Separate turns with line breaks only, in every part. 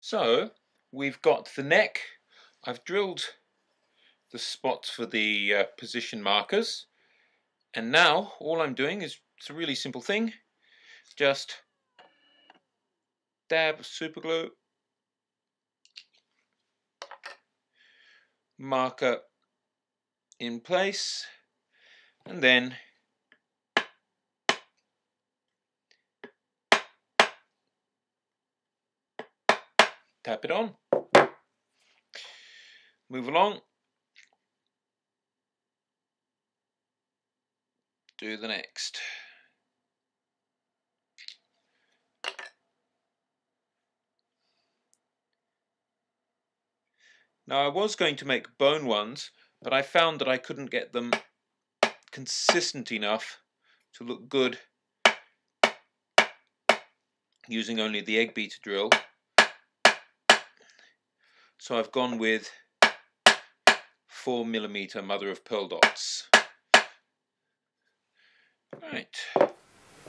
So we've got the neck. I've drilled the spots for the position markers, and now all I'm doing is, it's a really simple thing, just dab super glue, marker in place, and then tap it on, move along, do the next. Now I was going to make bone ones, but I found that I couldn't get them consistent enough to look good using only the egg beater drill. So I've gone with 4mm mother of pearl dots.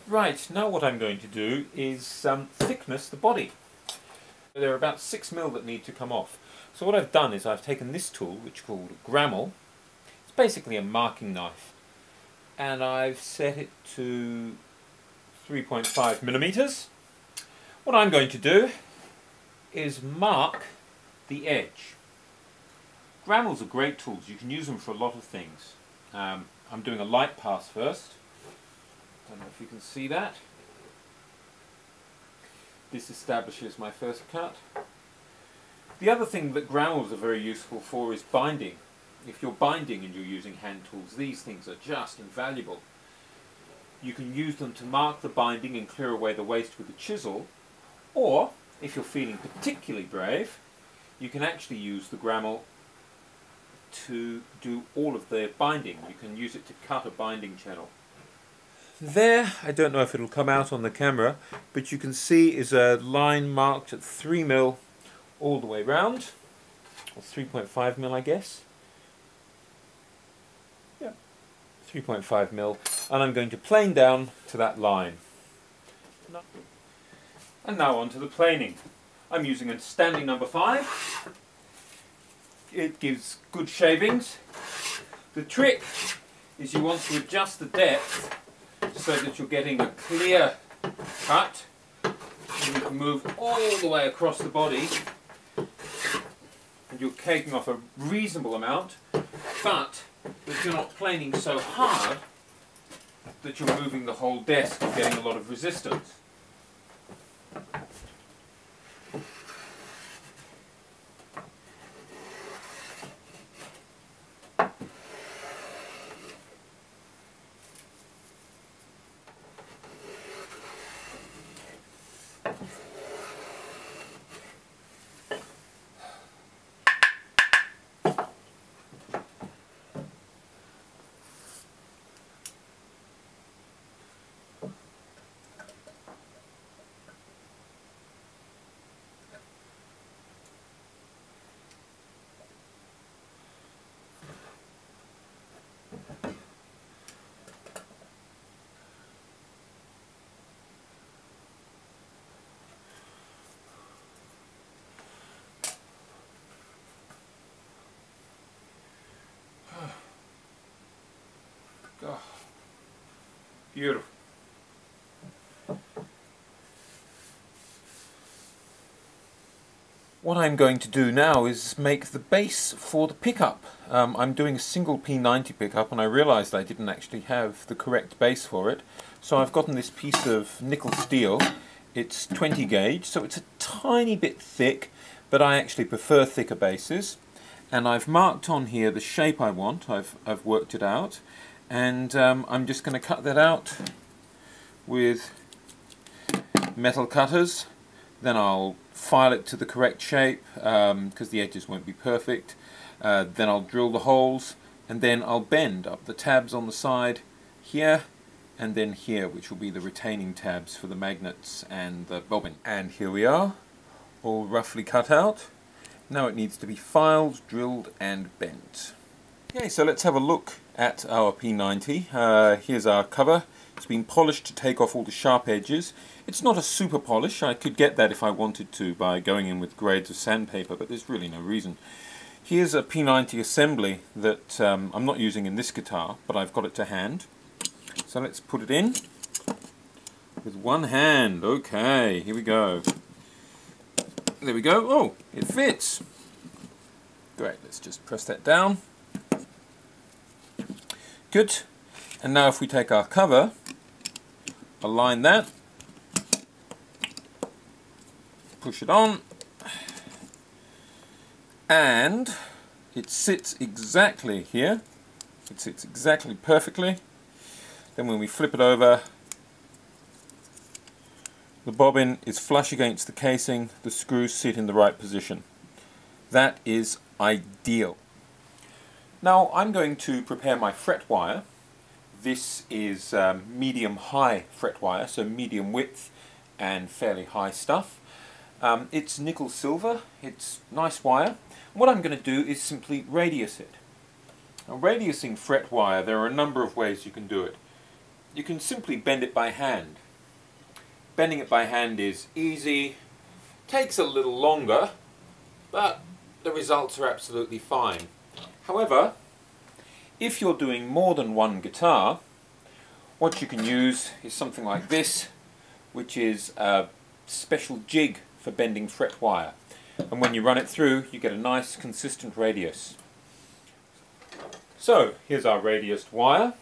Right, now what I'm going to do is thickness the body. There are about 6mm that need to come off. So what I've done is I've taken this tool, which is called Grammel. It's basically a marking knife, and I've set it to 3.5mm. What I'm going to do is mark the edge. Grammels are great tools. You can use them for a lot of things. I'm doing a light pass first. Don't know if you can see that. This establishes my first cut. The other thing that Grammels are very useful for is binding. If you're binding and you're using hand tools, these things are just invaluable. You can use them to mark the binding and clear away the waste with a chisel, or if you're feeling particularly brave, you can actually use the Grammel to do all of the binding. You can use it to cut a binding channel. There, I don't know if it'll come out on the camera, but you can see is a line marked at 3mm all the way round, or 3.5mm I guess. Yeah, 3.5mm, and I'm going to plane down to that line. And now on to the planing. I'm using a standing number 5. It gives good shavings. The trick is you want to adjust the depth so that you're getting a clear cut. You can move all the way across the body, and you're caking off a reasonable amount, but that you're not planing so hard that you're moving the whole desk and getting a lot of resistance. Oh, beautiful. What I'm going to do now is make the base for the pickup. I'm doing a single P90 pickup, and I realized I didn't actually have the correct base for it. So I've gotten this piece of nickel steel. It's 20 gauge, so it's a tiny bit thick, but I actually prefer thicker bases. And I've marked on here the shape I want. I've worked it out. And I'm just going to cut that out with metal cutters. Then I'll file it to the correct shape because the edges won't be perfect. Then I'll drill the holes, and then I'll bend up the tabs on the side here and then here, which will be the retaining tabs for the magnets and the bobbin. And here we are, all roughly cut out. Now it needs to be filed, drilled and bent. Okay, so let's have a look at our P90. Here's our cover. It's been polished to take off all the sharp edges. It's not a super polish. I could get that if I wanted to by going in with grades of sandpaper, but there's really no reason. Here's a P90 assembly that I'm not using in this guitar, but I've got it to hand. So let's put it in with one hand. Okay, here we go. There we go. Oh, it fits. Great, let's just press that down. Good. And now if we take our cover, align that, push it on, and it sits exactly here. It sits exactly perfectly. Then when we flip it over, the bobbin is flush against the casing, the screws sit in the right position. That is ideal. Now I'm going to prepare my fret wire. This is medium-high fret wire, so medium width and fairly high stuff. It's nickel silver, it's nice wire. What I'm going to do is simply radius it. Now, radiusing fret wire, there are a number of ways you can do it. You can simply bend it by hand. Bending it by hand is easy, takes a little longer, but the results are absolutely fine. However, if you're doing more than one guitar, what you can use is something like this, which is a special jig for bending fret wire. And when you run it through, you get a nice consistent radius. So here's our radiused wire.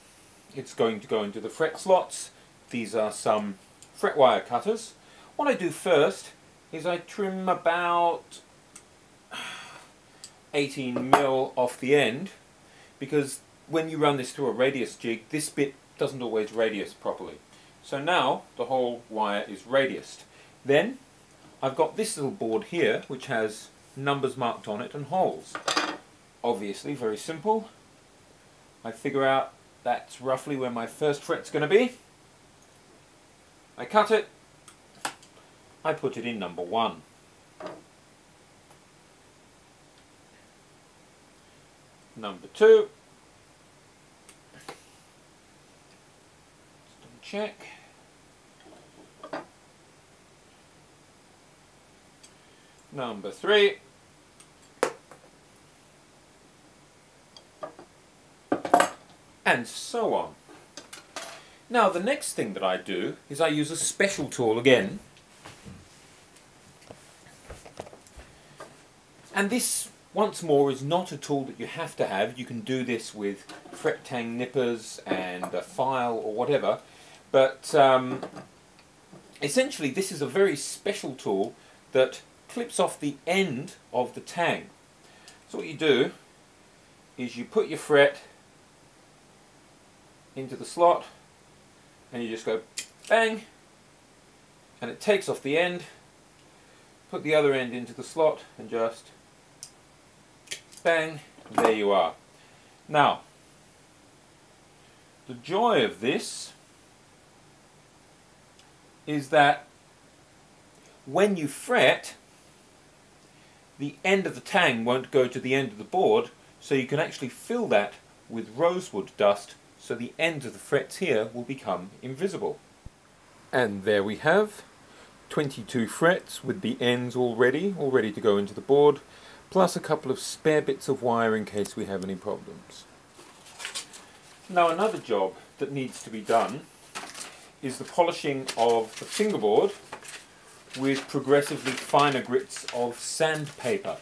It's going to go into the fret slots. These are some fret wire cutters. What I do first is I trim about 18mm off the end, because when you run this through a radius jig, this bit doesn't always radius properly. So now the whole wire is radiused. Then I've got this little board here which has numbers marked on it and holes. Obviously very simple. I figure out that's roughly where my first fret's going to be. I cut it, I put it in number 1. Number 2. Check. Number 3. And so on. Now the next thing that I do is I use a special tool again. And this, once more, is not a tool that you have to have. You can do this with fret tang nippers and a file or whatever. But essentially this is a very special tool that clips off the end of the tang. So what you do is you put your fret into the slot and you just go bang, and it takes off the end. Put the other end into the slot and just bang, there you are. Now the joy of this is that when you fret, the end of the tang won't go to the end of the board, so you can actually fill that with rosewood dust, so the ends of the frets here will become invisible. And there we have 22 frets with the ends all ready to go into the board, plus a couple of spare bits of wire in case we have any problems. Now another job that needs to be done is the polishing of the fingerboard with progressively finer grits of sandpaper.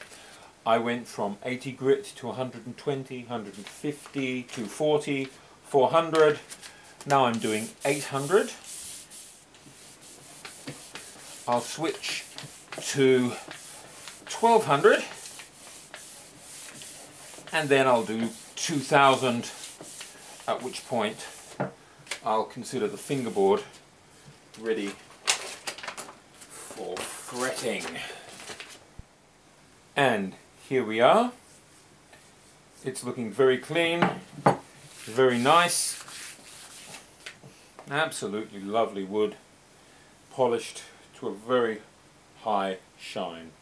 I went from 80 grit to 120, 150, 240, 400. Now I'm doing 800. I'll switch to 1200 and then I'll do 2000, at which point I'll consider the fingerboard ready for fretting. And here we are. It's looking very clean, very nice, absolutely lovely wood, polished to a very high shine.